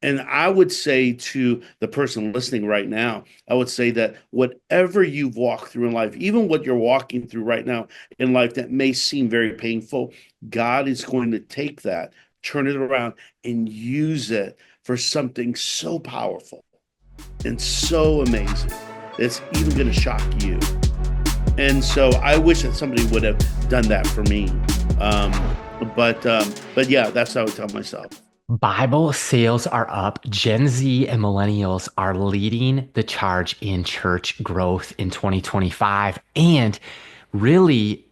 And I would say to the person listening right now, I would say that whatever you've walked through in life, even what you're walking through right now in life that may seem very painful, God is going to take that, turn it around, and use it for something so powerful and so amazing. It's even going to shock you. And so I wish that somebody would have done that for me. Um, but yeah, that's what I would tell myself. Bible sales are up. Gen Z and millennials are leading the charge in church growth in 2025. And really,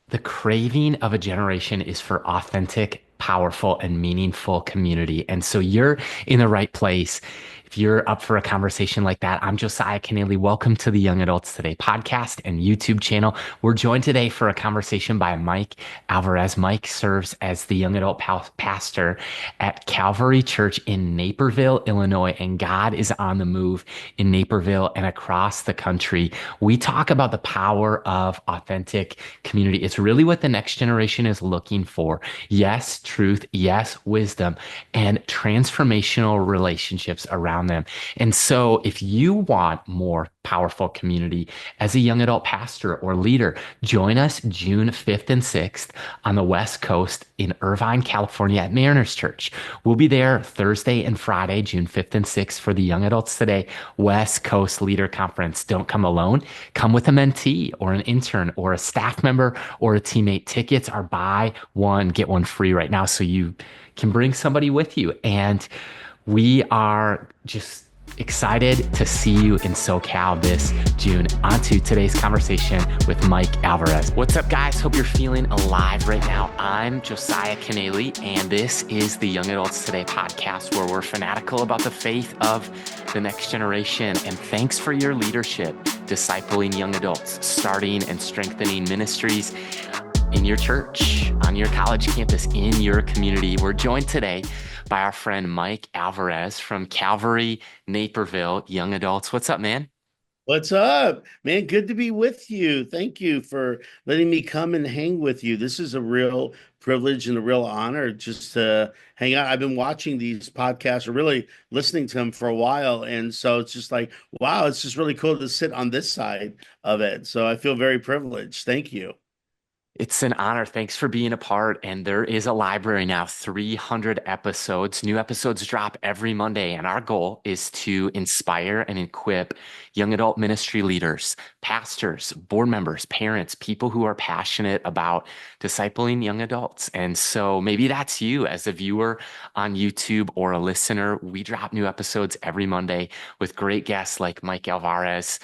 the craving of a generation is for authentic, powerful, and meaningful community. And so you're in the right place. If you're up for a conversation like that, I'm Josiah Kennealy. Welcome to the Young Adults Today podcast and YouTube channel. We're joined today for a conversation by Mike Alvarez. Mike serves as the young adult pastor at Calvary Church in Naperville, Illinois, and God is on the move in Naperville and across the country. We talk about the power of authentic community. It's really what the next generation is looking for. Yes, truth. Yes, wisdom and transformational relationships around them. And so if you want more powerful community as a young adult pastor or leader, join us June 5th and 6th on the West Coast in Irvine, California at Mariners Church. We'll be there Thursday and Friday, June 5th and 6th for the Young Adults Today West Coast Leader Conference. Don't come alone. Come with a mentee or an intern or a staff member or a teammate. Tickets are buy one, get one free right now. So you can bring somebody with you. And we are just excited to see you in SoCal this June. On to today's conversation with Mike Alvarez. What's up, guys? Hope you're feeling alive right now. I'm Josiah Kennealy, and this is the Young Adults Today podcast, where we're fanatical about the faith of the next generation. And thanks for your leadership, discipling young adults, starting and strengthening ministries in your church, on your college campus, in your community. We're joined today by our friend Mike Alvarez from Calvary, Naperville, Young Adults. What's up, man? What's up, man? Good to be with you. Thank you for letting me come and hang with you. This is a real privilege and a real honor just to hang out. I've been watching these podcasts or really listening to them for a while. And so it's just like, wow, it's just really cool to sit on this side of it. So I feel very privileged. Thank you. It's an honor. Thanks for being a part. And there is a library now, 300 episodes. New episodes drop every Monday. And our goal is to inspire and equip young adult ministry leaders, pastors, board members, parents, people who are passionate about discipling young adults. And so maybe that's you as a viewer on YouTube or a listener. We drop new episodes every Monday with great guests like Mike Alvarez,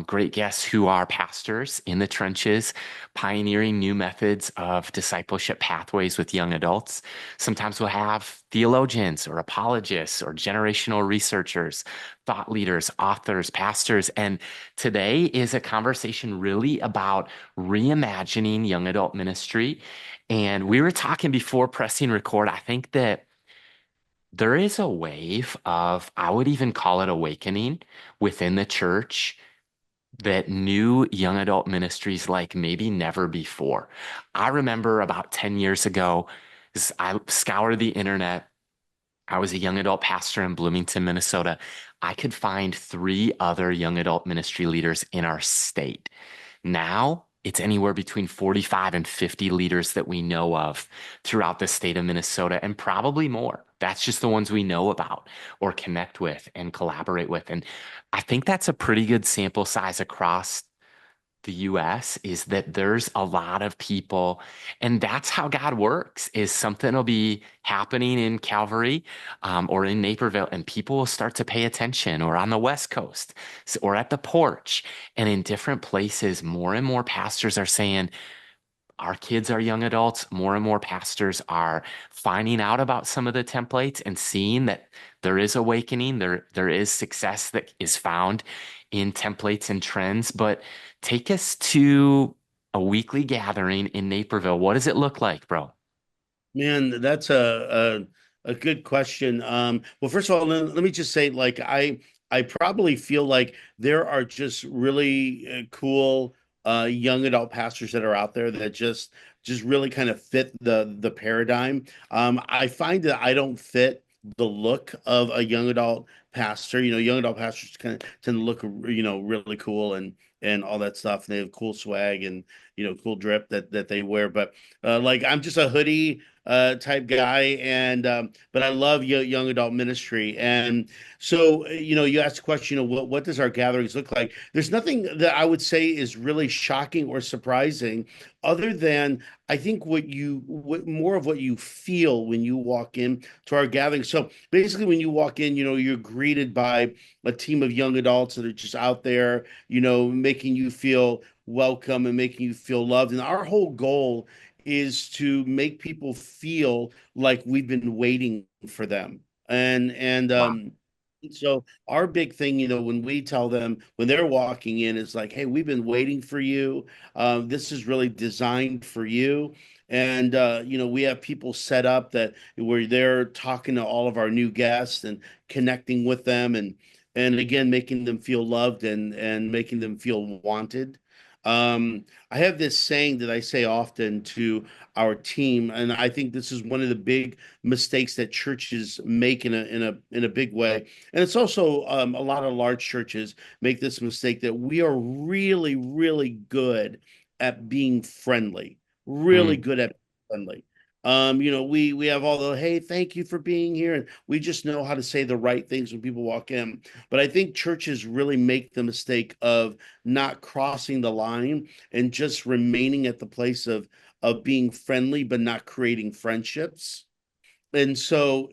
great guests who are pastors in the trenches pioneering new methods of discipleship pathways with young adults. Sometimes we'll have theologians or apologists or generational researchers, thought leaders, authors, pastors. And today is a conversation really about reimagining young adult ministry. And we were talking before pressing record. I think that there is a wave of, I would even call it awakening within the church that new young adult ministries like maybe never before. I remember about 10 years ago, as I scoured the internet. I was a young adult pastor in Bloomington, Minnesota. I could find three other young adult ministry leaders in our state. Now it's anywhere between 45 and 50 leaders that we know of throughout the state of Minnesota, and probably more. That's just the ones we know about or connect with and collaborate with. And I think that's a pretty good sample size across the US, is that there's a lot of people, and that's how God works, is something will be happening in Calvary or in Naperville, and people will start to pay attention, or on the West Coast or at the porch. And in different places, more and more pastors are saying, our kids are young adults. More and more pastors are finding out about some of the templates and seeing that there is awakening, there is success that is found in templates and trends. But take us to a weekly gathering in Naperville. What does it look like, bro? Man, that's a good question. Well, first of all, let me just say, like, I probably feel like there are just really cool young adult pastors that are out there that just really kind of fit the paradigm. I find that I don't fit the look of a young adult pastor. Young adult pastors kind of tend to look, really cool and all that stuff. They have cool swag and cool drip that they wear. But like I'm just a hoodie type guy, and but I love young adult ministry. And so you asked the question, what does our gatherings look like? There's nothing that I would say is really shocking or surprising, other than I think what more of what you feel when you walk in to our gathering. So basically, when you walk in, you're greeted by a team of young adults that are just out there, making you feel welcome and making you feel loved. And our whole goal is to make people feel like we've been waiting for them. Wow. So our big thing, when we tell them when they're walking in, is like, hey, we've been waiting for you. This is really designed for you. And we have people set up that we're there talking to all of our new guests and connecting with them, and again making them feel loved and making them feel wanted. I have this saying that I say often to our team, and I think this is one of the big mistakes that churches make in a big way. And it's also a lot of large churches make this mistake, that we are really, really good at being friendly, really Mm, good at being friendly. We have all the, hey, thank you for being here, and we just know how to say the right things when people walk in. But I think churches really make the mistake of not crossing the line and just remaining at the place of being friendly but not creating friendships. And so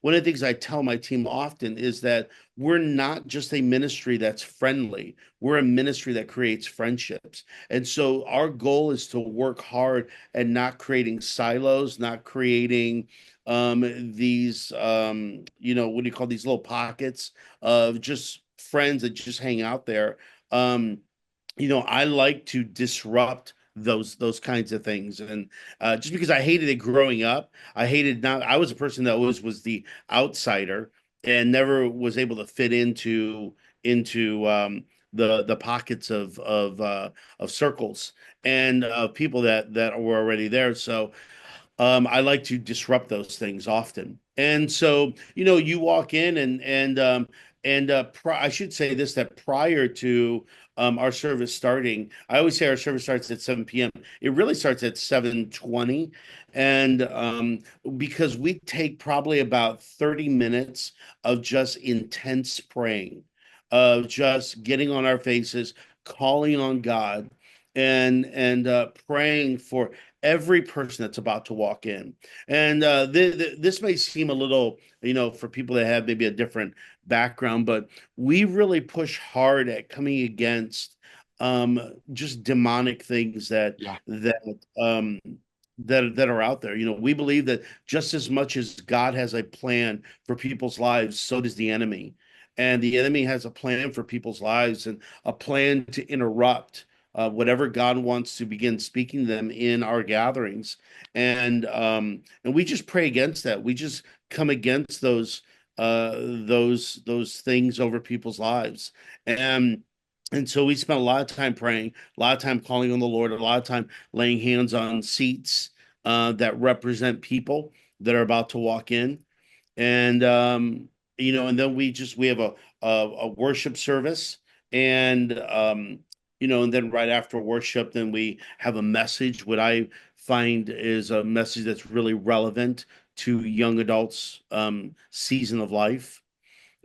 one of the things I tell my team often is that we're not just a ministry that's friendly. We're a ministry that creates friendships. And so our goal is to work hard at not creating silos, not creating these what do you call these little pockets of just friends that just hang out there. Um, I like to disrupt those kinds of things, and just because I hated it growing up, I hated not. I was a person that always was the outsider and never was able to fit into the pockets of circles and people that were already there. So I like to disrupt those things often. And so, you walk in I should say this, that prior to our service starting, I always say our service starts at 7 p.m. It really starts at 7:20. And because we take probably about 30 minutes of just intense praying, of just getting on our faces, calling on God, and praying for every person that's about to walk in. And this may seem a little, for people that have maybe a different background, but we really push hard at coming against just demonic things yeah. that are out there. We believe that just as much as God has a plan for people's lives, so does the enemy. And the enemy has a plan for people's lives and a plan to interrupt whatever God wants to begin speaking to them in our gatherings. And we just pray against that. We just come against those things over people's lives. And and so we spent a lot of time praying, a lot of time calling on the Lord, a lot of time laying hands on seats that represent people that are about to walk in. And then we have a worship service, and then right after worship, then we have a message. What I find is a message that's really relevant to young adults' season of life.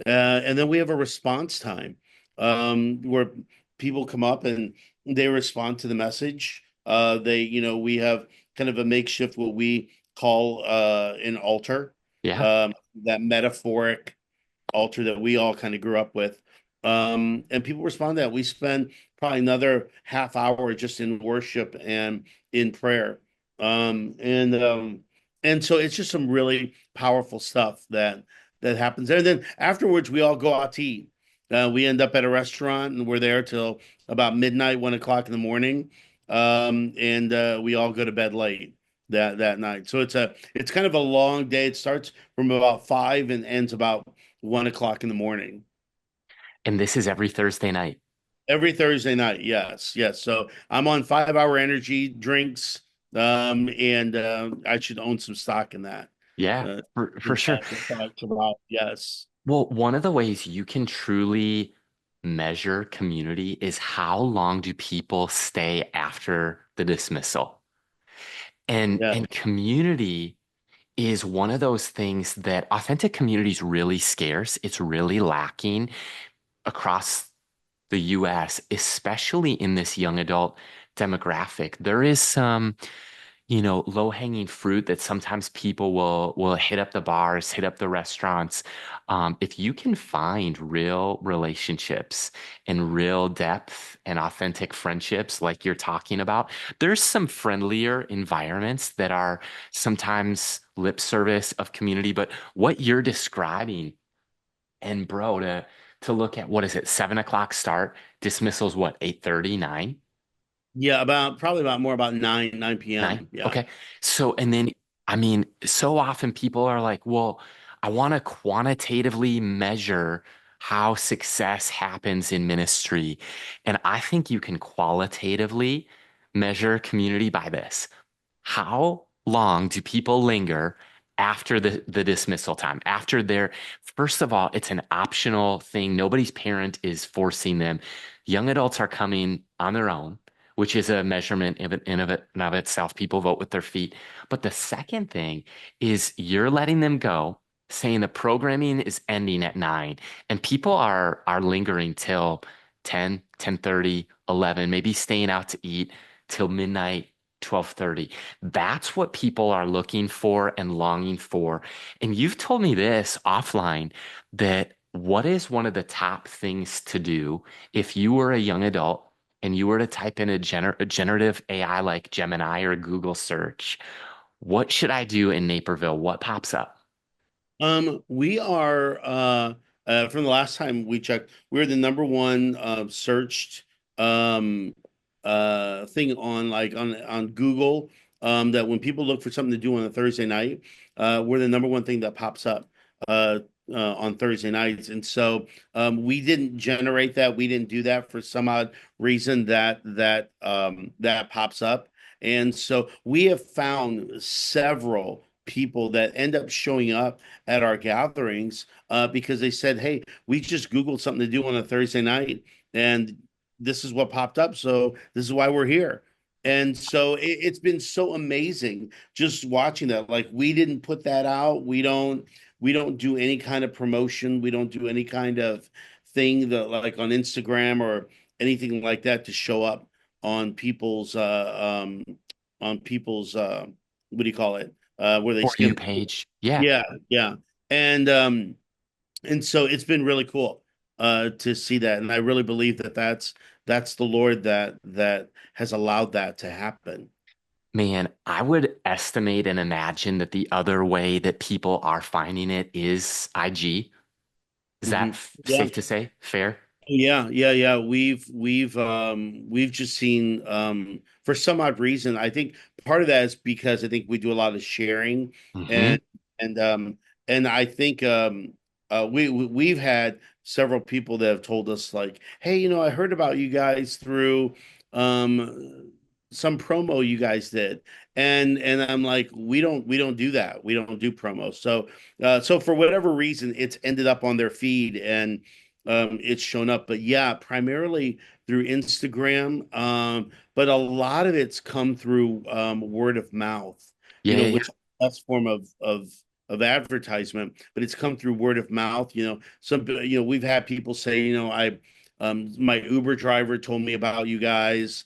And then we have a response time where people come up and they respond to the message. We have kind of a makeshift, what we call an altar, Yeah. um, that metaphoric altar that we all kind of grew up with. And people respond to that. We spend probably another half hour just in worship and in prayer. And so it's just some really powerful stuff that happens there. And then afterwards, we all go out to eat. We end up at a restaurant and we're there till about midnight, 1 o'clock in the morning. And we all go to bed late that night. So it's kind of a long day. It starts from about 5 and ends about 1 o'clock in the morning. And this is every Thursday night. Every Thursday night, yes, yes. So I'm on 5 hour energy drinks, and I should own some stock in that. Yeah, uh, for sure. to survive. Yes. Well, one of the ways you can truly measure community is how long do people stay after the dismissal? Yeah. And community is one of those things that authentic community is really scarce. It's really lacking across the US, especially in this young adult demographic. There is some, low-hanging fruit that sometimes people will hit up the bars, hit up the restaurants. If you can find real relationships and real depth and authentic friendships like you're talking about, there's some friendlier environments that are sometimes lip service of community, but what you're describing, and bro, to look at what is it, 7 o'clock start, dismissals what, 8:30, 9? Yeah, about probably about more about 9 Nine. p.m. Yeah. Okay. So, and then, I mean, so often people are like, well, I want to quantitatively measure how success happens in ministry. And I think you can qualitatively measure community by this. How long do people linger after the dismissal time? After their, first of all, it's an optional thing. Nobody's parent is forcing them. Young adults are coming on their own, which is a measurement in of itself. People vote with their feet. But the second thing is you're letting them go, saying the programming is ending at 9, and people are lingering till 10, 10:30, 11, maybe staying out to eat till midnight, 12:30. That's what people are looking for and longing for. And you've told me this offline that what is one of the top things to do if you were a young adult and you were to type in a generative AI like Gemini or Google search, what should I do in Naperville? What pops up? We are from the last time we checked, we're the number one searched um thing on like on Google, that when people look for something to do on a Thursday night, we're the number one thing that pops up uh on Thursday nights. And so we didn't generate that. We didn't do that for some odd reason that pops up. And so we have found several people that end up showing up at our gatherings because they said, "Hey, we just Googled something to do on a Thursday night, and this is what popped up. So this is why we're here." And so it's been so amazing just watching that. Like we didn't put that out. We don't do any kind of promotion. We don't do any kind of thing that like on Instagram or anything like that to show up on people's what do you call it? Where they For you skim. page. Yeah. Yeah, yeah. And um and so it's been really cool to see that. And I really believe that that's the Lord that has allowed that to happen. Man, I would estimate and imagine that the other way that people are finding it is IG. Is that Hmm. Yeah. safe to say? Fair? Yeah, yeah, yeah. We've just seen for some odd reason. I think part of that is because I think we do a lot of sharing, Hmm. and and um and I think we've had several people that have told us like, hey, I heard about you guys through some promo you guys did. And I'm like, we don't do that. We don't do promo. So for whatever reason, it's ended up on their feed and it's shown up. But yeah, primarily through Instagram. But a lot of it's come through word of mouth, Yeah, yeah, yeah. which is the best form of advertisement, but it's come through word of mouth. We've had people say, my Uber driver told me about you guys.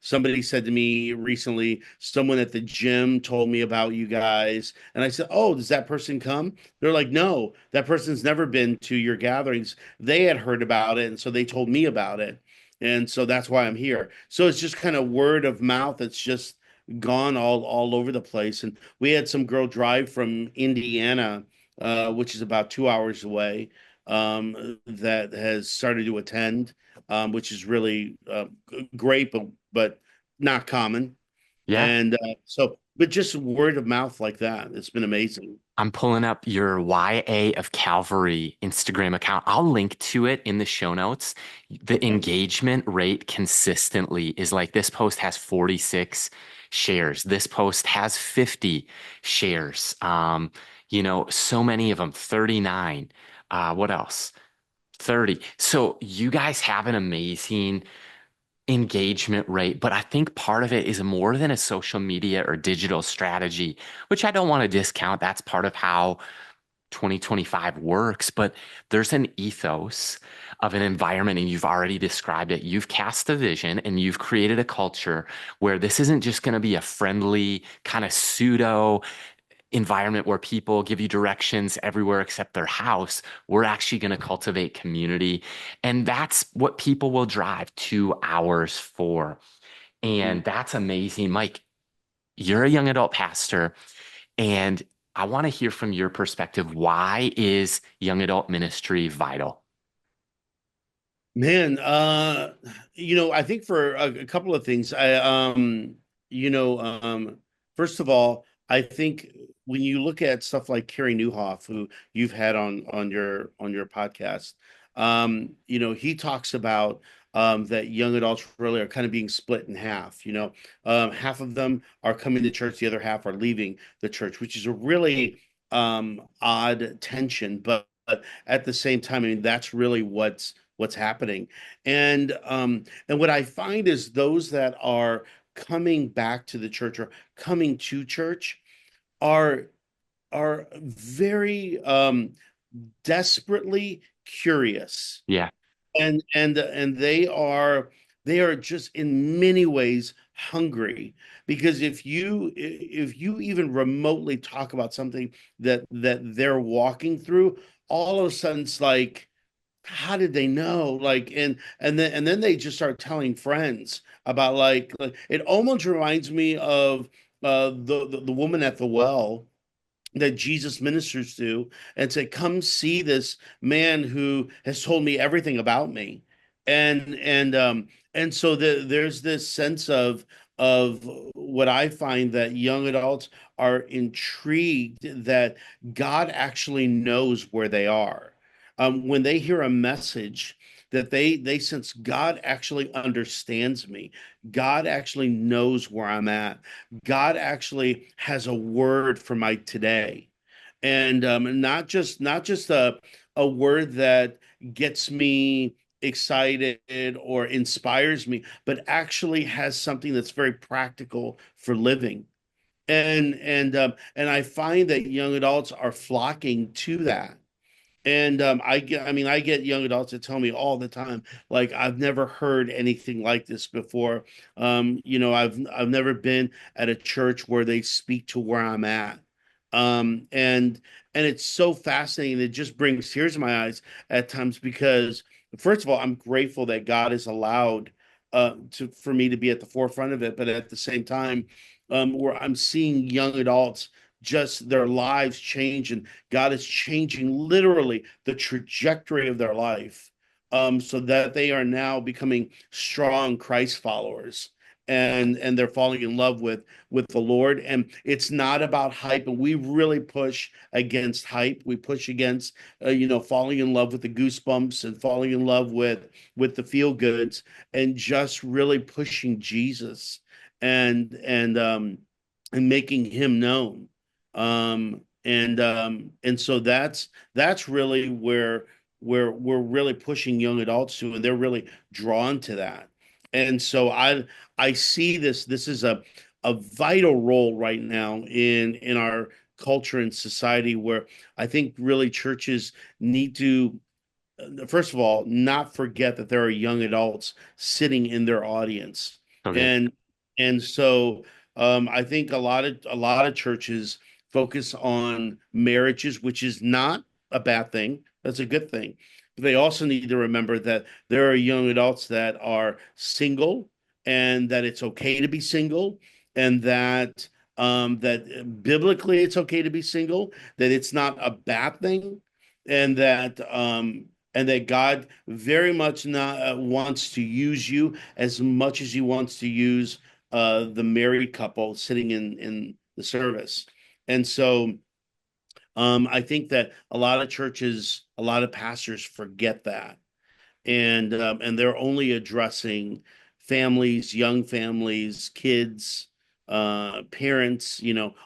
Somebody said to me recently, someone at the gym told me about you guys. And I said, "Oh, does that person come?" They're like, "No, that person's never been to your gatherings. They had heard about it, and so they told me about it. And so that's why I'm here." So it's just kind of word of mouth. It's just gone all over the place. And we had some girl drive from Indiana, which is about 2 hours away, that has started to attend, which is really great, but not common. Yeah. And so but just word of mouth like that, it's been amazing. I'm pulling up your YA of Calvary Instagram account. I'll link to it in the show notes. The Okay. engagement rate consistently is like this post has 46 shares. This post has 50 shares. So many of them, 39. What else? 30. So you guys have an amazing engagement rate, but I think part of it is more than a social media or digital strategy, which I don't want to discount. That's part of how 2025 works, but there's an ethos of an environment, and you've already described it. You've cast a vision and you've created a culture where this isn't just going to be a friendly kind of pseudo environment where people give you directions everywhere except their house. We're actually going to cultivate community. And that's what people will drive 2 hours for. Mhm. And that's amazing. Mike, you're a young adult pastor, and I want to hear from your perspective. Why is young adult ministry vital? Man, I think for a couple of things, you know, first of all, I think when you look at stuff like Carrie Newhoff, who you've had on your podcast, he talks about that young adults really are kind of being split in half. Half of them are coming to church, the other half are leaving the church, which is a really odd tension, but at the same time, I mean, that's really what's happening. And what I find is those that are coming back to the church or coming to church are very desperately curious, Yeah, and they are just in many ways hungry, because if you even remotely talk about something that they're walking through, all of a sudden it's like, how did they know? Like, and then they just start telling friends about, like it almost reminds me of the woman at the well that Jesus ministers to, and say, "Come see this man who has told me everything about me." And so there's this sense of what I find, that young adults are intrigued that God actually knows where they are. When they hear a message, that they sense God actually understands me. God actually knows where I'm at. God actually has a word for my today, and not just a word that gets me excited or inspires me, but actually has something that's very practical for living. And I find that young adults are flocking to that. And I mean, I get young adults that tell me all the time, like, I've never heard anything like this before. I've never been at a church where they speak to where I'm at. And it's so fascinating. It just brings tears to my eyes at times, because first of all, I'm grateful that God has allowed for me to be at the forefront of it, but at the same time, where I'm seeing young adults, just their lives change, and God is changing literally the trajectory of their life, so that they are now becoming strong Christ followers. And they're falling in love with the Lord. And it's not about hype. And we really push against hype. We push against falling in love with the goosebumps, and falling in love with the feel goods, and just really pushing Jesus, and making him known. And so that's really where we're really pushing young adults to, and they're really drawn to that. And so I see this is a vital role right now in our culture and society, where I think really churches need to, first of all, not forget that there are young adults sitting in their audience. so good. And and so I think a lot of churches focus on marriages, which is not a bad thing. That's a good thing. But they also need to remember that there are young adults that are single, and that it's okay to be single, and that biblically it's okay to be single, that it's not a bad thing, and that God very much not wants to use you as much as he wants to use the married couple sitting in the service. And so I think that a lot of churches, a lot of pastors forget that, and they're only addressing families, young families, kids, parents,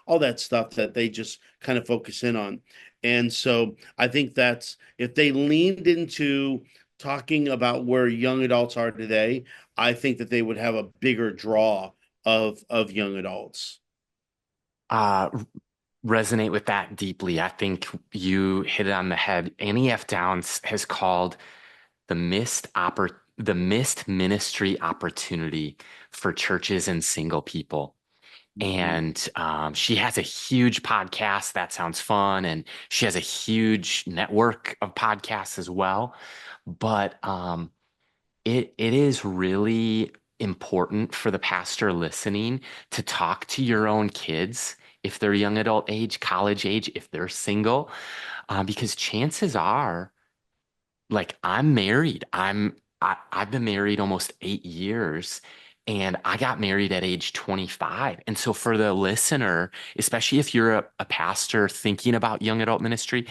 all that stuff that they just kind of focus in on. And so I think that's if they leaned into talking about where young adults are today, I think that they would have a bigger draw of young adults. Uh, Resonate with that deeply. I think you hit it on the head. Annie F. Downs has called the missed ministry opportunity for churches and single people. Mhm. And she has a huge podcast that sounds fun, and she has a huge network of podcasts as well. But it is really important for the pastor listening to talk to your own kids if they're young adult age, college age, if they're single, because chances are, like I'm married. I've been married almost 8 years, and I got married at age 25. And so for the listener, especially if you're a pastor thinking about young adult ministry,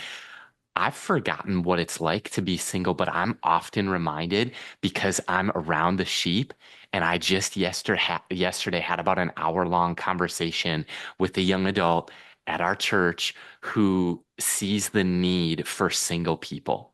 I've forgotten what it's like to be single, but I'm often reminded because I'm around the sheep. And I just yesterday had about an hour-long conversation with a young adult at our church who sees the need for single people.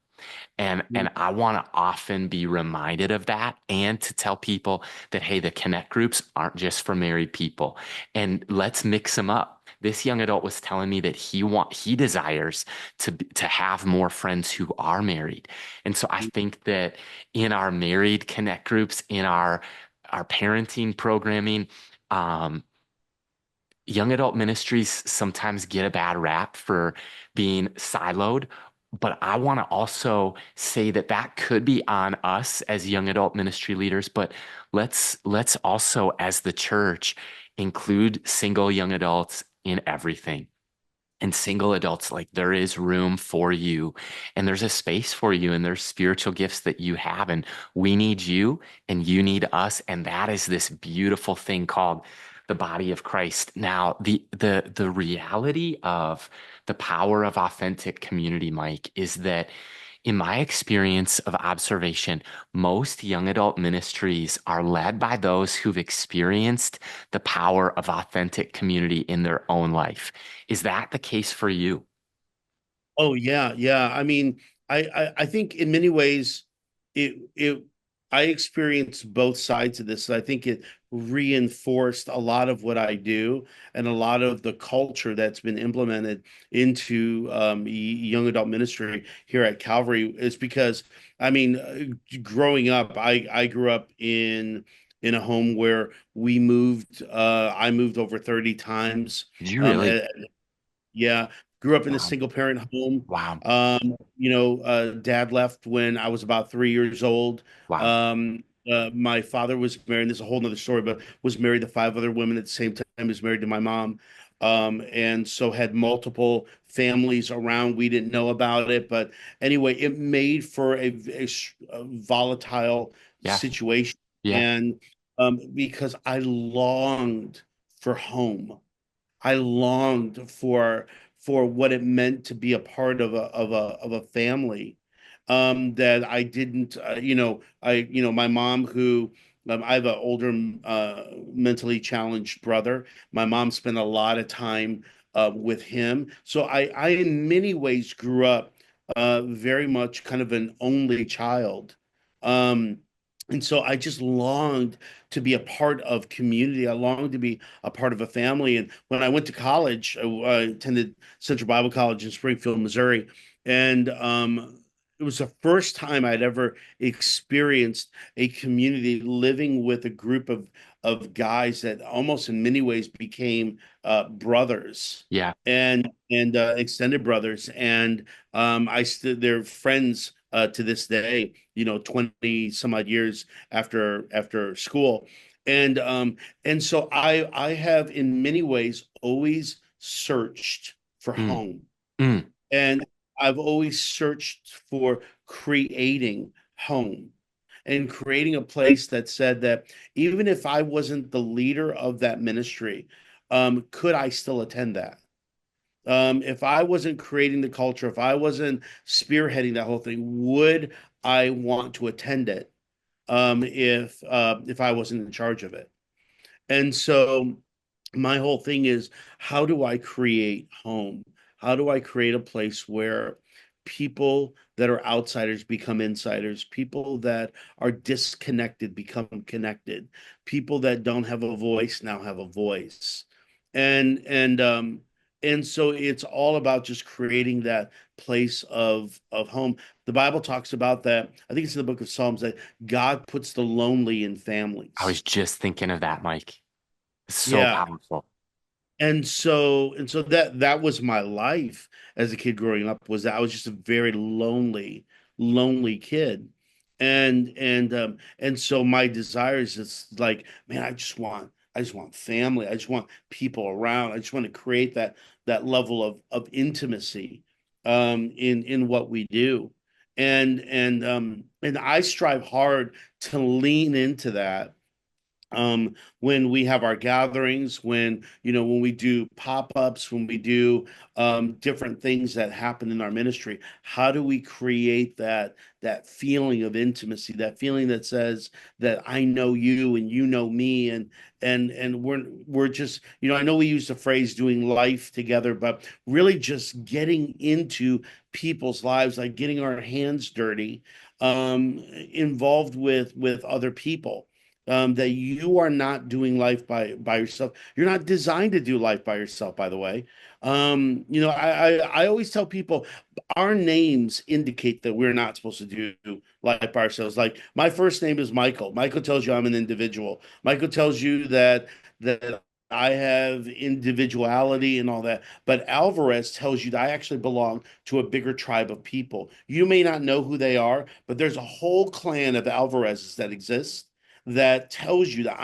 And I want to often be reminded of that and to tell people that, hey, the connect groups aren't just for married people. And let's mix them up. This young adult was telling me that he desires to have more friends who are married. And so I think that in our married connect groups, in our parenting programming, um, young adult ministries sometimes get a bad rap for being siloed, but I want to also say that that could be on us as young adult ministry leaders, but let's also as the church include single young adults in everything. And single adults, like there is room for you and there's a space for you and there's spiritual gifts that you have. And we need you and you need us. And that is this beautiful thing called the body of Christ. Now, the reality of the power of authentic community, Mike, is that in my experience of observation, most young adult ministries are led by those who've experienced the power of authentic community in their own life. Is that the case for you? Oh yeah, yeah. I mean, I think in many ways it I experienced both sides of this. I think it reinforced a lot of what I do and a lot of the culture that's been implemented into young adult ministry here at Calvary is because I mean, growing up, I grew up in a home where we moved. I moved over 30 times. Did you Um, really? yeah, grew up in a Wow. single parent home. Wow. Dad left when I was about 3 years old. Wow. My father was married, and this is a whole nother story, but was married to five other women at the same time, was married to my mom. And so had multiple families around. We didn't know about it, but anyway, it made for a volatile Yeah. situation. Yeah. And because I longed for home. I longed for what it meant to be a part of a family that I didn't my mom who I have an older mentally challenged brother. My mom spent a lot of time with him, so I in many ways grew up very much kind of an only child. Um, and so I just longed to be a part of community. I longed to be a part of a family. And when I went to college, I attended Central Bible College in Springfield, Missouri, and it was the first time I'd ever experienced a community living with a group of guys that almost in many ways became brothers Yeah. and extended brothers. And I stood they're friends to this day, 20 some odd years after school. And so I have in many ways always searched for Mm. home. Mm. And I've always searched for creating home and creating a place that said that even if I wasn't the leader of that ministry, could I still attend that? If I wasn't creating the culture, if I wasn't spearheading that whole thing, would I want to attend it? If I wasn't in charge of it. And so my whole thing is, how do I create home? How do I create a place where people that are outsiders become insiders, people that are disconnected become connected, people that don't have a voice now have a voice. And and um and so it's all about just creating that place of home. The Bible talks about that. I think it's in the book of Psalms that God puts the lonely in I families. was just thinking of that, Mike. So Yeah. powerful. And so that was my life as a kid growing up, was that I was just a very lonely kid. And so my desire is just like, man, I just want family. I just want people around. I just want to create that level of intimacy in what we do. And I strive hard to lean into that when we have our gatherings, when we do pop-ups, when we do different things that happen in our ministry. How do we create that feeling of intimacy, that feeling that says that I know you and you know me, and we're just, I know we use the phrase doing life together, but really just getting into people's lives, like getting our hands dirty, involved with other people, that you are not doing life by yourself. You're not designed to do life by yourself, by the way. I always tell people our names indicate that we're not supposed to do life by ourselves. Like my first name is Michael. Michael tells you I'm an individual. Michael tells you that I have individuality and all that. But Alvarez tells you that I actually belong to a bigger tribe of people. You may not know who they are, but there's a whole clan of Alvarezes that exists that tells you that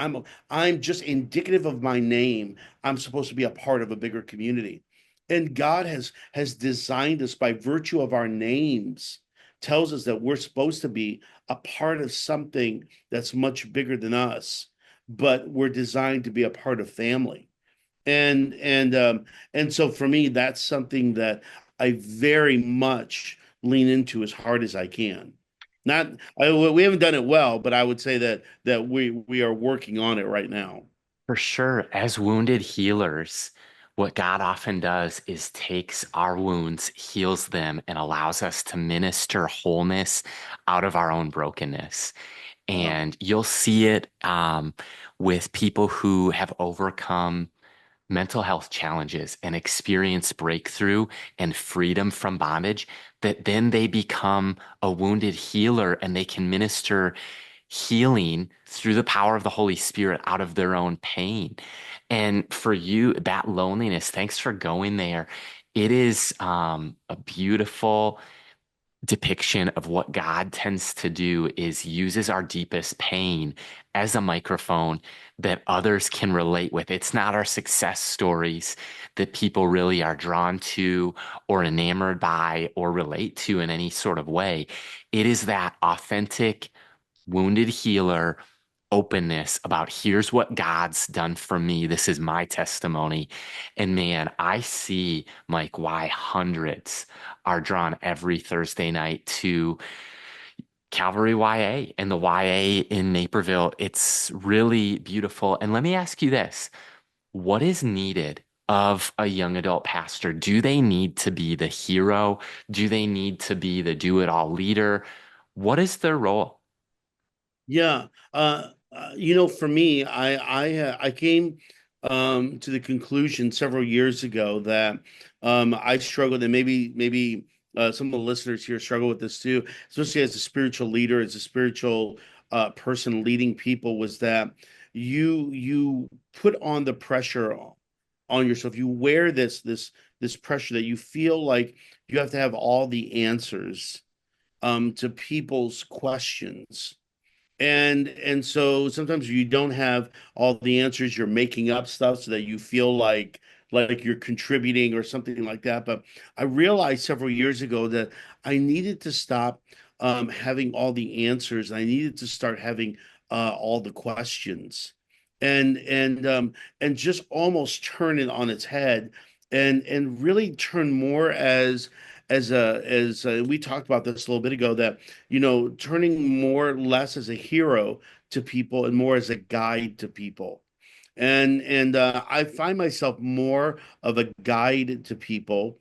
I'm just indicative of my name. I'm supposed to be a part of a bigger community. And God has designed us by virtue of our names, tells us that we're supposed to be a part of something that's much bigger than us, but we're designed to be a part of family. And so for me, that's something that I very much lean into as hard as I can. Not we haven't done it well, but I would say that we are working on it right now. For sure, as wounded healers, what God often does is takes our wounds, heals them, and allows us to minister wholeness out of our own brokenness. Yeah. And you'll see it with people who have overcome mental health challenges and experience breakthrough and freedom from bondage, that then they become a wounded healer and they can minister healing through the power of the Holy Spirit out of their own pain. And for you, that loneliness, thanks for going there. It is a beautiful depiction of what God tends to do is uses our deepest pain as a microphone that others can relate with. It's not our success stories that people really are drawn to or enamored by or relate to in any sort of way. It is that authentic wounded healer openness about here's what God's done for me. This is my testimony. And man, I see, Mike, why hundreds are drawn every Thursday night to Calvary YA and the YA in Naperville. It's really beautiful. And let me ask you this. What is needed of a young adult pastor? Do they need to be the hero? Do they need to be the do-it-all leader? What is their role? Yeah. For me, I came to the conclusion several years ago that I struggled, and maybe some of the listeners here struggle with this too, especially as a spiritual leader, as a spiritual person leading people, was that you put on the pressure on yourself. You wear this pressure that you feel like you have to have all the answers to people's questions. And so sometimes you don't have all the answers, you're making up stuff so that you feel like you're contributing or something like that. But I realized several years ago that I needed to stop having all the answers. I needed to start having all the questions. and just almost turn it on its head and really turn more as we talked about this a little bit ago, that turning more or less as a hero to people and more as a guide to people. And I find myself more of a guide to people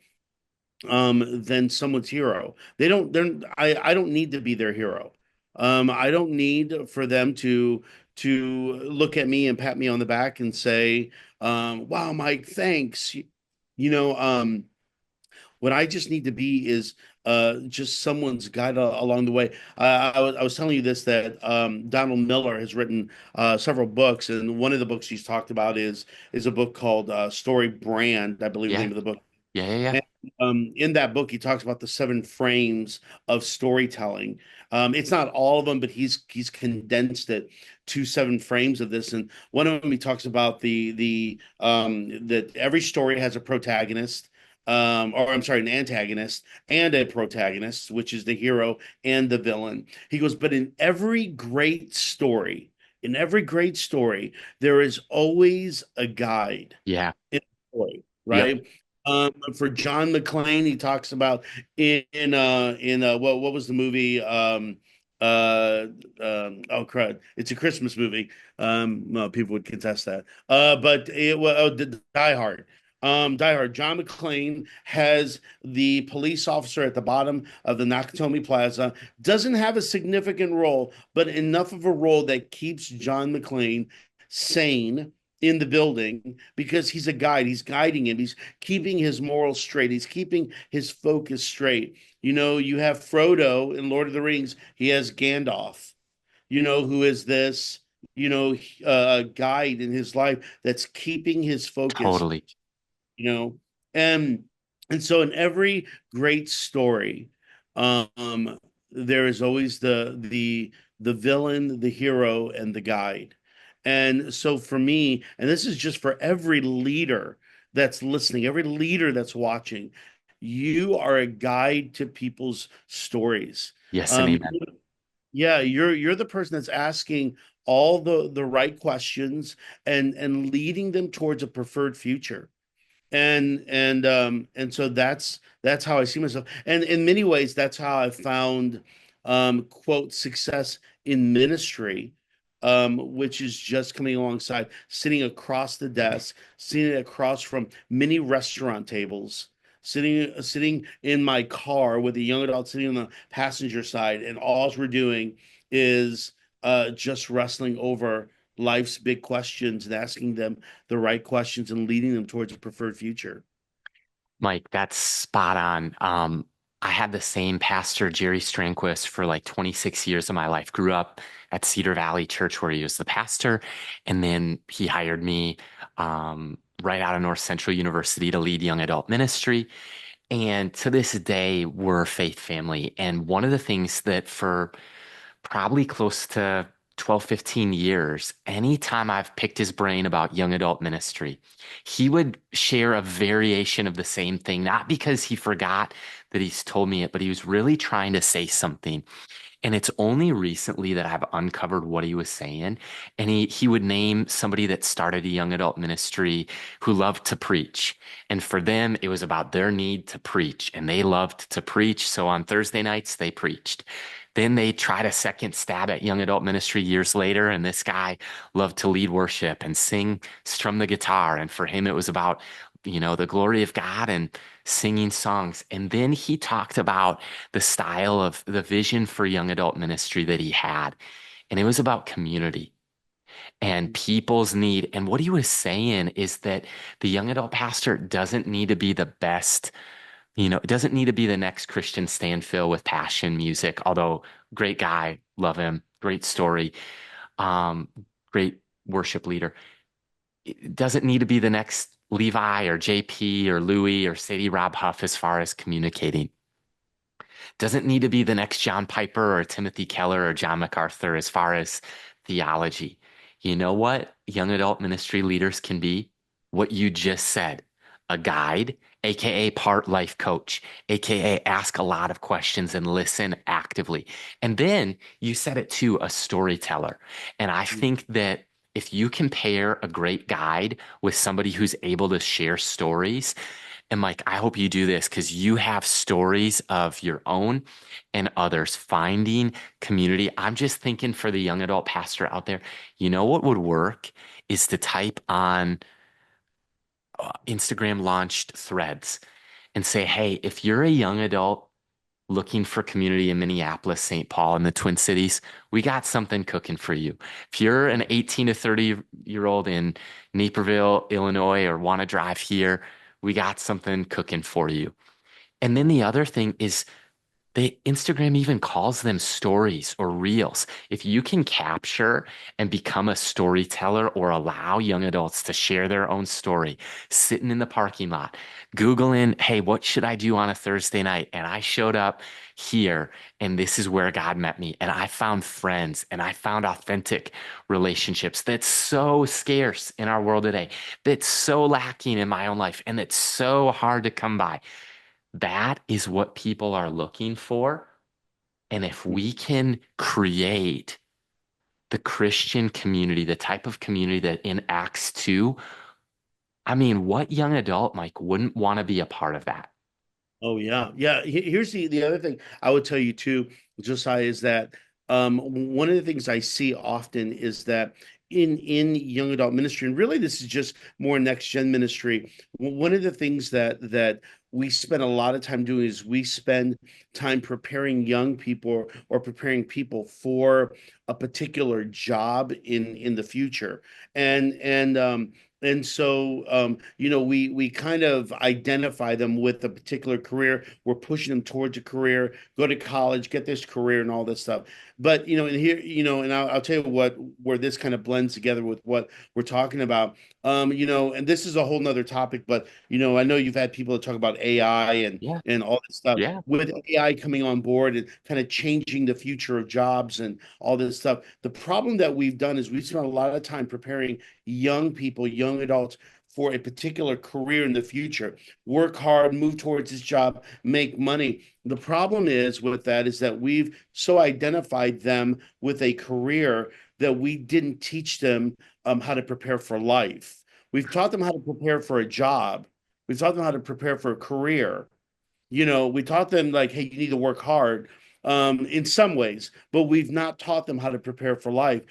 than someone's hero. I don't need to be their hero. I don't need for them to look at me and pat me on the back and say, wow, Mike, thanks. You know, what I just need to be is just someone's guide along the way. I was telling you this, that Donald Miller has written several books, and one of the books he's talked about is a book called Story Brand, I believe the Yeah. name of the book. Yeah. Yeah. Yeah. And in that book, he talks about the seven frames of storytelling. It's not all of them, but he's condensed it to seven frames of this. And one of them, he talks about the that every story has a protagonist, or I'm sorry, an antagonist and a protagonist, which is the hero and the villain. He goes, but in every great story, there is always a guide Yeah. in the story, Yep. right? For John McClane, he talks about in what was the movie? Oh crud! It's a Christmas movie. No, people would contest that. But it was Die Hard. Die Hard. John McClane has the police officer at the bottom of the Nakatomi Plaza. Doesn't have a significant role, but enough of a role that keeps John McClane sane in the building because he's a guide. He's guiding him. He's keeping his morals straight. He's keeping his focus straight. You have Frodo in Lord of the Rings. He has Gandalf, who is this, guide in his life that's keeping his focus, Totally. you know, and and so in every great story, there is always the villain, the hero, and the guide. And so for me, and this is just for every leader that's listening, every leader that's watching, you are a guide to people's stories. Yes and Um, amen. yeah, you're the person that's asking all the right questions and leading them towards a preferred future. And so that's how I see myself. And in many ways, that's how I found quote success in ministry, which is just coming alongside, sitting across the desk, sitting across from many restaurant tables, sitting in my car with a young adult sitting on the passenger side, and all we're doing is just wrestling over life's big questions and asking them the right questions and leading them towards a preferred future. Mike, that's spot on. I had the same pastor, Jerry Stranquist, for like 26 years of my life. Grew up at Cedar Valley Church where he was the pastor, and then he hired me right out of North Central University to lead young adult ministry. And to this day, we're a faith family. And one of the things that for probably close to 12, 15 years, anytime I've picked his brain about young adult ministry, he would share a variation of the same thing, not because he forgot that he's told me it, but he was really trying to say something. And it's only recently that I've uncovered what he was saying. And he would name somebody that started a young adult ministry who loved to preach. And for them, it was about their need to preach. And they loved to preach. So on Thursday nights, they preached. Then they tried a second stab at young adult ministry years later. And this guy loved to lead worship and sing, strum the guitar. And for him, it was about, the glory of God and singing songs. And then he talked about the style of the vision for young adult ministry that he had. And it was about community and people's need. And what he was saying is that the young adult pastor doesn't need to be the best, it doesn't need to be the next Christian Stanfill with passion music, although great guy, love him, great story, um, great worship leader. It doesn't need to be the next Levi or JP or Louis or Sadie Rob Huff as far as communicating. Doesn't need to be the next John Piper or Timothy Keller or John MacArthur as far as theology. You know what young adult ministry leaders can be? What you just said, a guide, AKA part life coach, AKA ask a lot of questions and listen actively. And then you said it too, a storyteller. And I think that if you can pair a great guide with somebody who's able to share stories, and Mike, I hope you do this because you have stories of your own and others finding community. I'm just thinking for the young adult pastor out there, you know what would work is to type on Instagram launched threads and say, hey, if you're a young adult looking for community in Minneapolis, St. Paul, and the Twin Cities, we got something cooking for you. If you're an 18 to 30-year-old in Naperville, Illinois, or want to drive here, we got something cooking for you. And then the other thing is the Instagram even calls them stories or reels. If you can capture and become a storyteller or allow young adults to share their own story, sitting in the parking lot, Googling, hey, what should I do on a Thursday night? And I showed up here and this is where God met me. And I found friends and I found authentic relationships that's so scarce in our world today, that's so lacking in my own life, and that's so hard to come by. That is what people are looking for. And if we can create the Christian community, the type of community that in Acts 2, I mean, what young adult, Mike, wouldn't want to be a part of that? Oh yeah, yeah. Here's the other thing I would tell you too, Josiah, is that one of the things I see often is that in young adult ministry, and really this is just more next gen ministry. One of the things that we spend a lot of time doing is we spend time preparing young people or preparing people for a particular job in the future, and so, we kind of identify them with a particular career. We're pushing them towards a career, go to college, get this career, and all this stuff. But and here, and I'll tell you what, where this kind of blends together with what we're talking about. And this is a whole nother topic, but I know you've had people that talk about AI Yeah, and all this stuff. yeah. With AI coming on board and kind of changing the future of jobs and all this stuff. The problem that we've done is we've spent a lot of time preparing young people, young adults for a particular career in the future. Work hard, move towards this job, make money. The problem is with that is that we've so identified them with a career that we didn't teach them how to prepare for life. We've taught them how to prepare for a job. We've taught them how to prepare for a career. We taught them like, hey, you need to work hard in some ways, but we've not taught them how to prepare for life.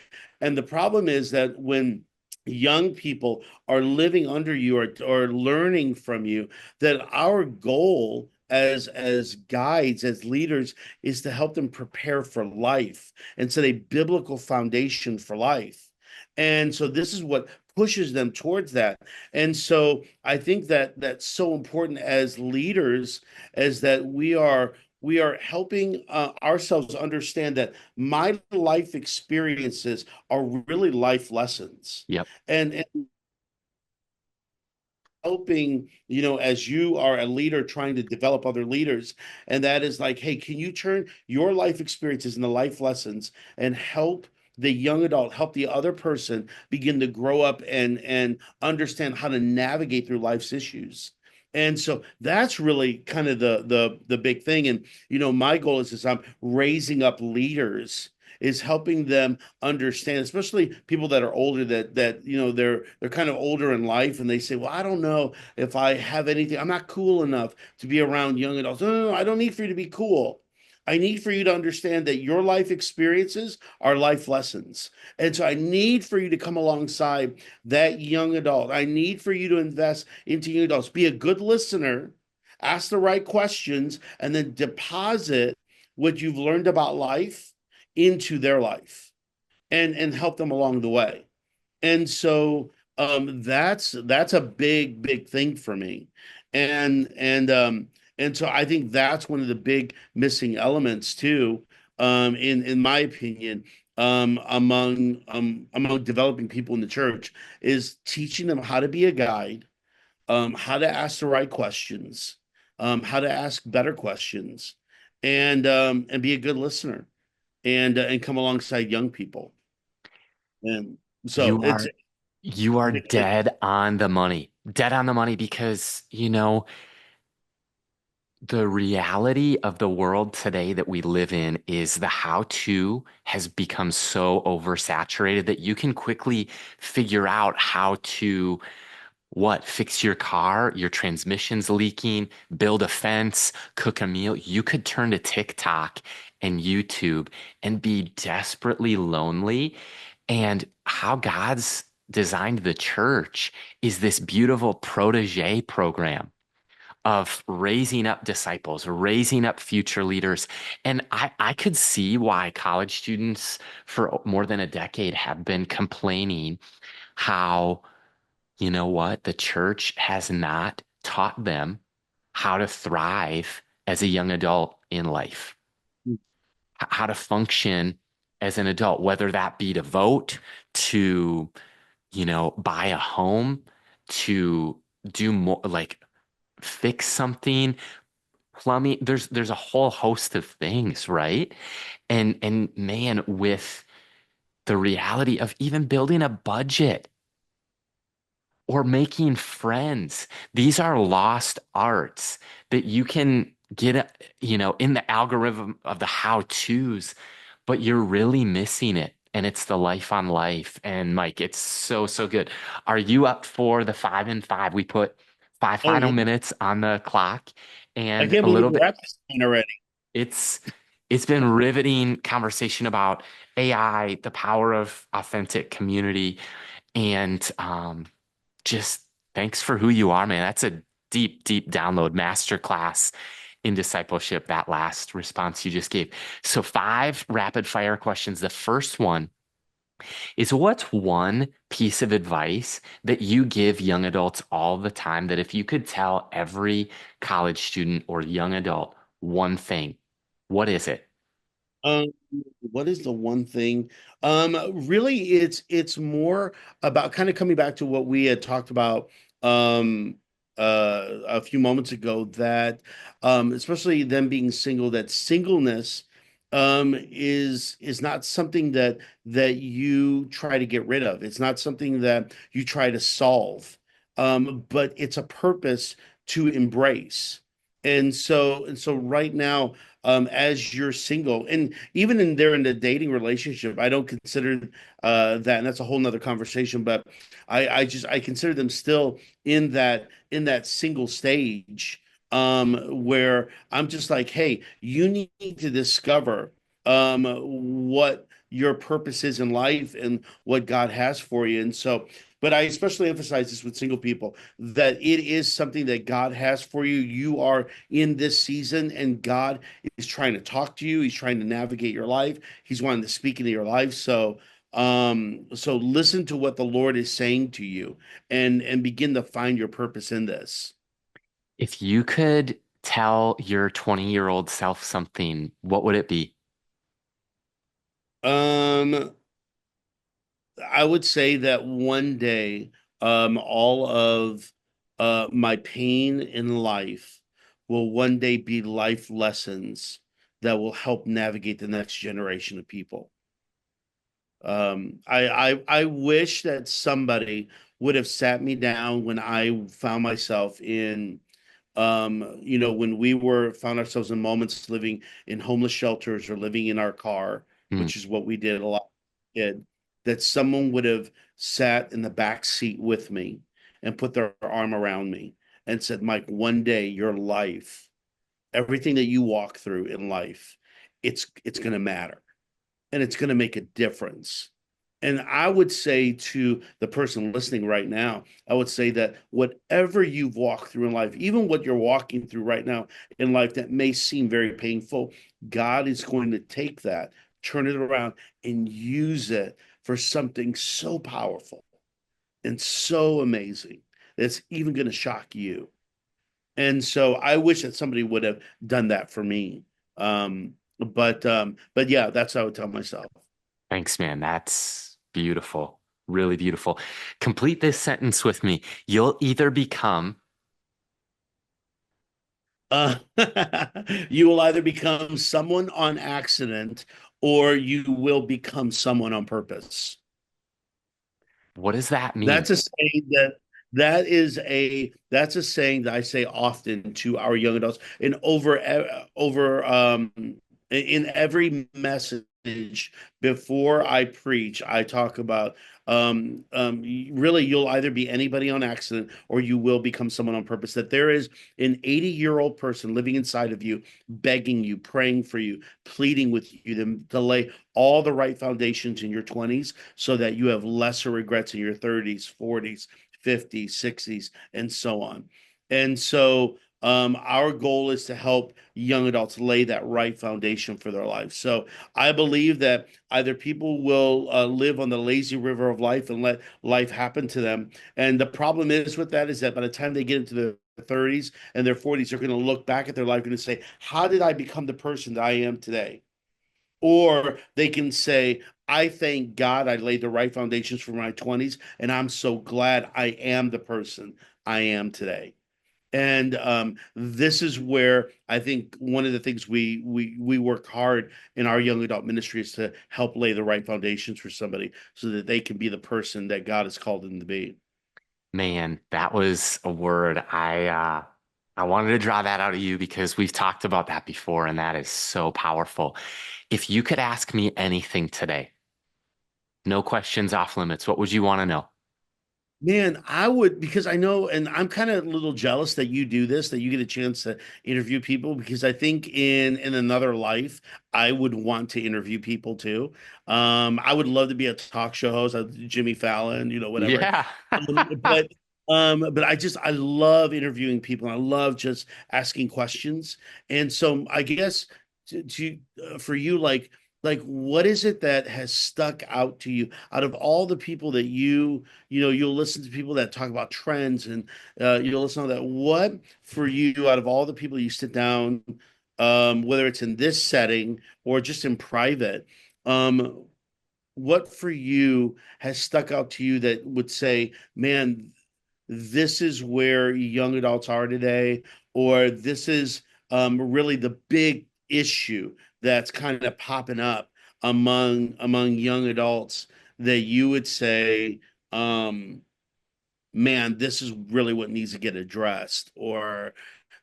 And the problem is that when young people are living under you or learning from you, that our goal as guides, as leaders, is to help them prepare for life and set a biblical foundation for life. And so this is what pushes them towards that. And so I think that that's so important as leaders, as that we are helping ourselves understand that my life experiences are really life lessons, Yep. and helping, as you are a leader trying to develop other leaders. And that is like, hey, can you turn your life experiences into life lessons and help the young adult, help the other person begin to grow up and understand how to navigate through life's issues. And so that's really kind of the big thing. And my goal is I'm raising up leaders, is helping them understand, especially people that are older, that they're kind of older in life, and they say, well, I don't know if I have anything, I'm not cool enough to be around young adults. No, no, no, I don't need for you to be cool. I need for you to understand that your life experiences are life lessons. And so I need for you to come alongside that young adult. I need for you to invest into young adults. Be a good listener, ask the right questions, and then deposit what you've learned about life into their life and help them along the way. And so that's a big thing for me. And so I think that's one of the big missing elements too, in my opinion, among developing people in the church, is teaching them how to be a guide, how to ask the right questions, how to ask better questions, and be a good listener, and come alongside young people. And so You it's are you are dead on the money. Dead on the money because, The reality of the world today that we live in is the how-to has become so oversaturated that you can quickly figure out how to fix your car, your transmission's leaking, build a fence, cook a meal. You could turn to TikTok and YouTube and be desperately lonely. And how God's designed the church is this beautiful protege program of raising up disciples, raising up future leaders. And I could see why college students for more than a decade have been complaining how, you know what, the church has not taught them how to thrive as a young adult in life, how to function as an adult, whether that be to vote, to, buy a home, to do more, like fix something, plumbing. There's a whole host of things, right? And man, with the reality of even building a budget or making friends, these are lost arts that you can get, in the algorithm of the how-tos, but you're really missing it. And it's the life on life. And Mike, it's so, so good. Are you up for the 5 and 5? We put five Oh final yeah, minutes on the clock I and can't a believe little we're bit. at this point already. It's it's been riveting conversation about AI, the power of authentic community, and just thanks for who you are, man. That's a deep, deep download masterclass in discipleship, that last response you just gave. So, five rapid fire questions. The first one is, what's one piece of advice that you give young adults all the time that if you could tell every college student or young adult one thing, what is it? Um, what is the one thing? Really, it's more about kind of coming back to what we had talked about um a few moments ago, that especially them being single, that singleness is not something that you try to get rid of. It's not something that you try to solve. But it's a purpose to embrace. And so right now, as you're single, and even in there in the dating relationship, I don't consider that, and that's a whole nother conversation. But I consider them still in that single stage, where I'm just like, hey, you need to discover what your purpose is in life and what God has for you. And so, but I especially emphasize this with single people, that it is something that God has for you. You are in this season, and God is trying to talk to you. He's trying to navigate your life. He's wanting to speak into your life. So listen to what the Lord is saying to you, and begin to find your purpose in this. If you could tell your 20-year-old self something, what would it be? Um, I would say that one day, all of my pain in life will one day be life lessons that will help navigate the next generation of people. I wish that somebody would have sat me down when I found myself in, when we were found ourselves in moments living in homeless shelters or living in our car, Mm. which is what we did a lot. Did that someone would have sat in the back seat with me and put their arm around me and said, Mike, one day your life, everything that you walk through in life, it's going to matter, and it's going to make a difference. And I would say to the person listening right now, I would say that whatever you've walked through in life, even what you're walking through right now in life that may seem very painful, God is going to take that, turn it around, and use it for something so powerful and so amazing that's even going to shock you. And so I wish that somebody would have done that for me. But yeah, that's how I would tell myself. Thanks, man. That's beautiful. Really beautiful. Complete this sentence with me. You'll either become, Uh, you will either become someone on accident, or you will become someone on purpose. what does that mean? That's a saying that. That's a saying that I say often to our young adults, and over in every message before I preach, I talk about really you'll either be anybody on accident or you will become someone on purpose. That there is an 80-year-old person living inside of you, begging you, praying for you, pleading with you to lay all the right foundations in your 20s so that you have lesser regrets in your 30s, 40s, 50s, 60s, and so on. And so our goal is to help young adults lay that right foundation for their life. So I believe that either people will live on the lazy river of life and let life happen to them. And the problem is with that is that by the time they get into their 30s and their 40s, they're going to look back at their life and say, how did I become the person that I am today? Or they can say, I thank God I laid the right foundations for my 20s, and I'm so glad I am the person I am today. And this is where I think one of the things we work hard in our young adult ministry is to help lay the right foundations for somebody so that they can be the person that God has called them to be. Man, that was a word. I wanted to draw that out of you because we've talked about that before, and that is so powerful. If you could ask me anything today, no questions off limits, what would you want to know? Man, I would because I know, and I'm kind of a little jealous that you do this, that you get a chance to interview people because I think in another life I would want to interview people too. I would love to be a talk show host, Jimmy Fallon, whatever. Yeah. But but I love interviewing people. And I love just asking questions. And so I guess for you, like what is it that has stuck out to you out of all the people that you'll listen to people that talk about trends and you'll listen to that. What for you out of all the people you sit down, whether it's in this setting or just in private, um, what for you has stuck out to you that would say, man, this is where young adults are today, or this is really the big issue that's kind of popping up among young adults that you would say, um, man, this is really what needs to get addressed, or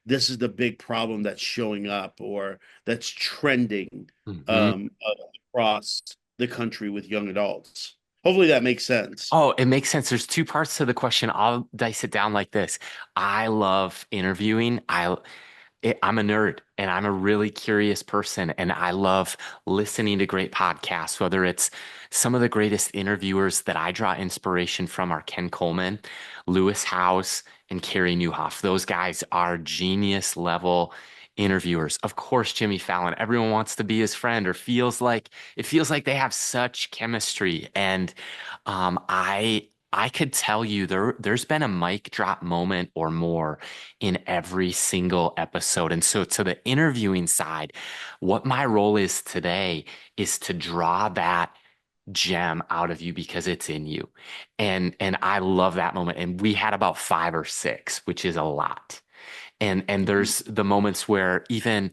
this is the big problem that's showing up or that's trending Mhm. across the country with young adults. Hopefully that makes sense. Oh, it makes sense. There's two parts to the question. I'll dice it down like this. I love interviewing. I'm a nerd and I'm a really curious person, and I love listening to great podcasts, whether it's some of the greatest interviewers that I draw inspiration from are Ken Coleman, Lewis Howes, and Carey Nieuwhof. Those guys are genius level interviewers. Of course, Jimmy Fallon, everyone wants to be his friend or feels like they have such chemistry. And I could tell you there's been a mic drop moment or more in every single episode. And so to the interviewing side, what my role is today is to draw that gem out of you because it's in you. And I love that moment. And we had about five or six, which is a lot. And there's the moments where even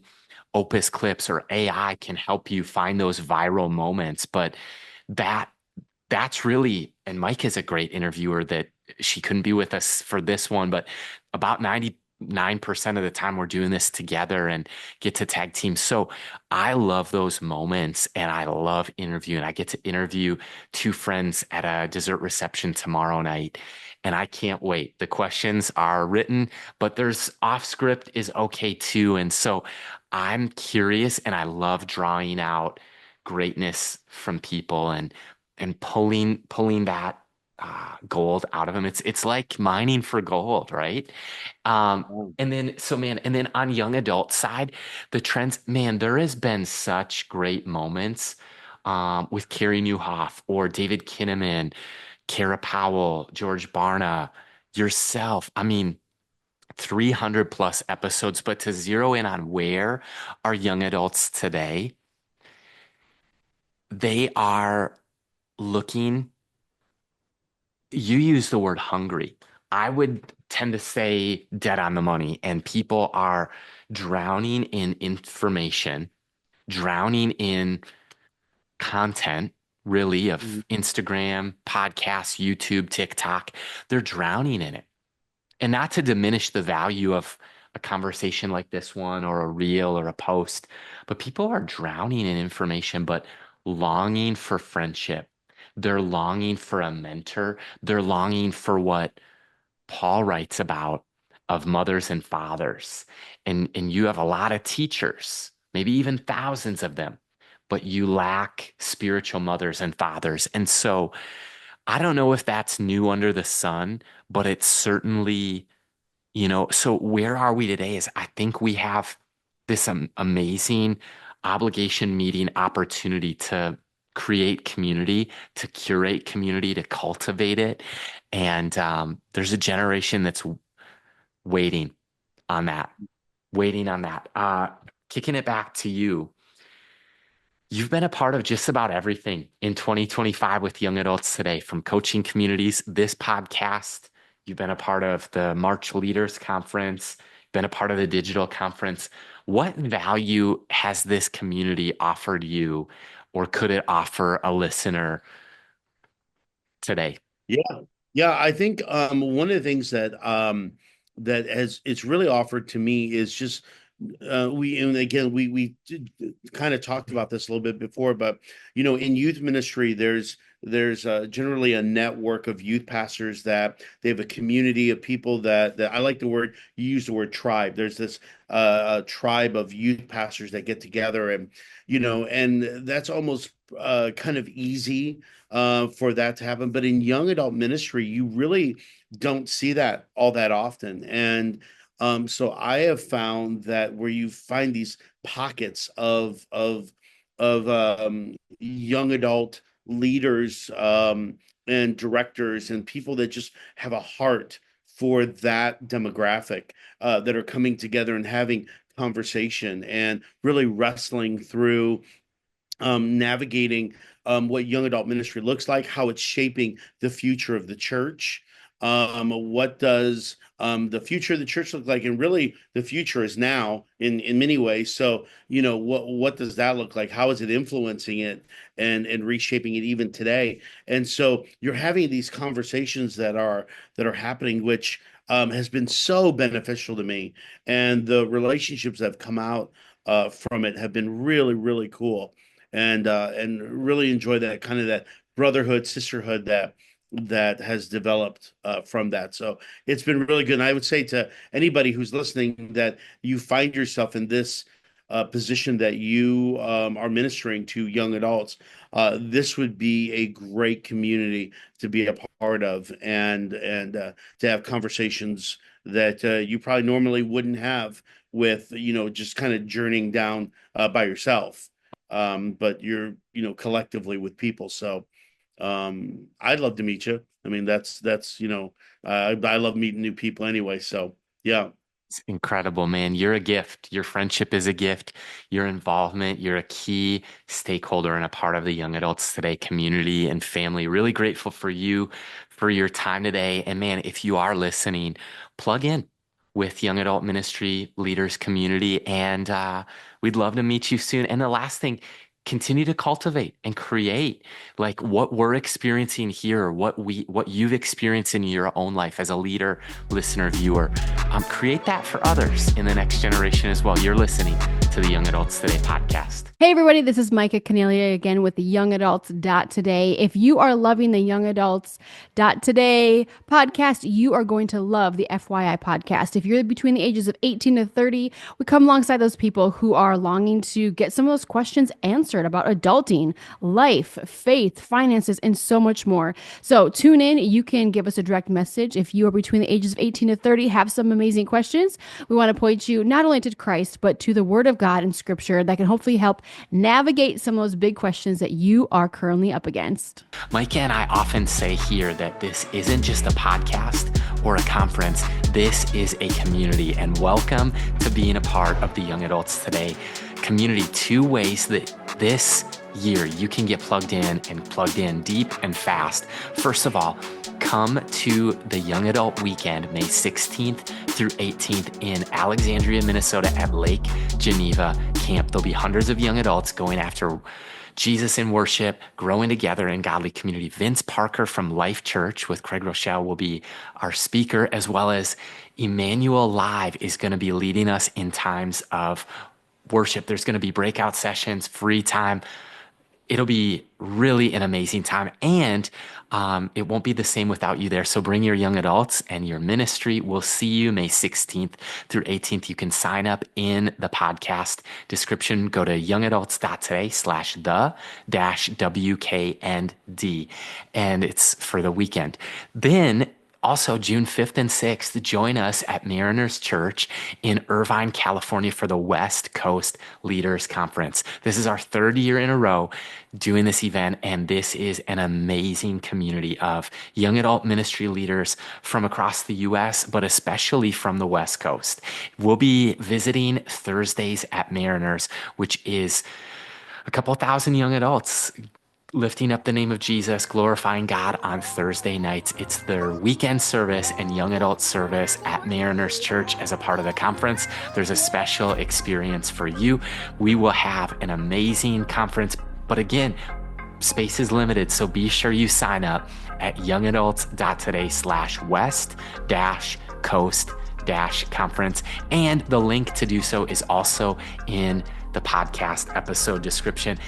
Opus Clips or AI can help you find those viral moments. But that that's really, and Mike is a great interviewer that she couldn't be with us for this one, but about 99% of the time we're doing this together and get to tag team. So I love those moments and I love interviewing. I get to interview two friends at a dessert reception tomorrow night. And I can't wait. The questions are written, but there's off script is okay too. And so I'm curious and I love drawing out greatness from people and pulling that gold out of them. It's like mining for gold, right? And then so man, and then on young adult side, the trends, man, there has been such great moments with Carey Nieuwhof or David Kinnaman, Kara Powell, George Barna, yourself. I mean, 300 plus episodes, but to zero in on where are young adults today, they are looking. You use the word hungry. I would tend to say dead on the money, and people are drowning in information, drowning in content, really, Mhm. of Instagram, podcasts, YouTube, TikTok. They're drowning in it. And not to diminish the value of a conversation like this one or a reel or a post, but people are drowning in information, but longing for friendship. They're longing for a mentor. They're longing for what Paul writes about of mothers and fathers. And you have a lot of teachers, maybe even thousands of them, but you lack spiritual mothers and fathers. And so I don't know if that's new under the sun, but it's certainly, so where are we today is I think we have this amazing obligation meeting opportunity to create community, to curate community, to cultivate it. And there's a generation that's waiting on that, waiting on that. Kicking it back to you. You've been a part of just about everything in 2025 with young adults today, from coaching communities, this podcast. You've been a part of the March Leaders Conference, been a part of the digital conference. What value has this community offered you, or could it offer a listener today? Yeah. Yeah, I think one of the things that that has it's really offered to me is just we and again we did, kind of talked about this a little bit before, but in youth ministry there's generally a network of youth pastors that they have a community of people that I like the word you use the word tribe. There's this a tribe of youth pastors that get together, and and that's almost kind of easy for that to happen. But in young adult ministry, you really don't see that all that often. And so I have found that where you find these pockets of young adult leaders and directors and people that just have a heart for that demographic that are coming together and having conversation and really wrestling through navigating what young adult ministry looks like, how it's shaping the future of the church. What does the future of the church look like? And really, the future is now in many ways. So, what does that look like? How is it influencing it and reshaping it even today? And so, you're having these conversations that are happening, which has been so beneficial to me, and the relationships that have come out from it have been really, really cool and really enjoy that kind of that brotherhood, sisterhood that has developed from that. So it's been really good. And I would say to anybody who's listening that you find yourself in this position that you are ministering to young adults, this would be a great community to be a part of and to have conversations that you probably normally wouldn't have with just kind of journeying down by yourself, but you're collectively with people. So I'd love to meet you. I mean, that's I love meeting new people anyway. So yeah. It's incredible, man. You're a gift. Your friendship is a gift. Your involvement, you're a key stakeholder and a part of the Young Adults Today community and family. Really grateful for you, for your time today. And man, if you are listening, plug in with Young Adult Ministry Leaders Community, and we'd love to meet you soon. And the last thing, continue to cultivate and create like what we're experiencing here, what you've experienced in your own life as a leader, listener, viewer. Create that for others in the next generation as well. You're listening to the Young Adults Today podcast. Hey everybody, this is Micah Kennealy again with the Young Adults Today. If you are loving the Young Adults Today podcast, you are going to love the FYI podcast. If you're between the ages of 18 to 30, we come alongside those people who are longing to get some of those questions answered about adulting, life, faith, finances, and so much more. So tune in. You can give us a direct message. If you are between the ages of 18 to 30, have some amazing questions. We want to point you not only to Christ, but to the Word of God and Scripture that can hopefully help navigate some of those big questions that you are currently up against. Mike and I often say here that this isn't just a podcast or a conference. This is a community, and welcome to being a part of the Young Adults Today community. Two ways that this year you can get plugged in deep and fast. First of all, come to the Young Adult Weekend, May 16th through 18th in Alexandria, Minnesota at Lake Geneva Camp. There'll be hundreds of young adults going after Jesus in worship, growing together in godly community. Vince Parker from Life Church with Craig Rochelle will be our speaker, as well as Emmanuel Live is going to be leading us in times of worship. There's going to be breakout sessions, free time. It'll be really an amazing time, and it won't be the same without you there. So bring your young adults and your ministry. We'll see you May 16th through 18th. You can sign up in the podcast description. Go to youngadults.today/the-WKND, and it's for the weekend. Then also, June 5th and 6th, join us at Mariners Church in Irvine, California for the West Coast Leaders Conference. This is our third year in a row doing this event, and this is an amazing community of young adult ministry leaders from across the U.S., but especially from the West Coast. We'll be visiting Thursdays at Mariners, which is a couple thousand young adults lifting up the name of Jesus, glorifying God on Thursday nights. It's their weekend service and young adult service at Mariners Church as a part of the conference. There's a special experience for you. We will have an amazing conference, but again, space is limited, so be sure you sign up at youngadults.today/west-coast-conference, and the link to do so is also in the podcast episode description.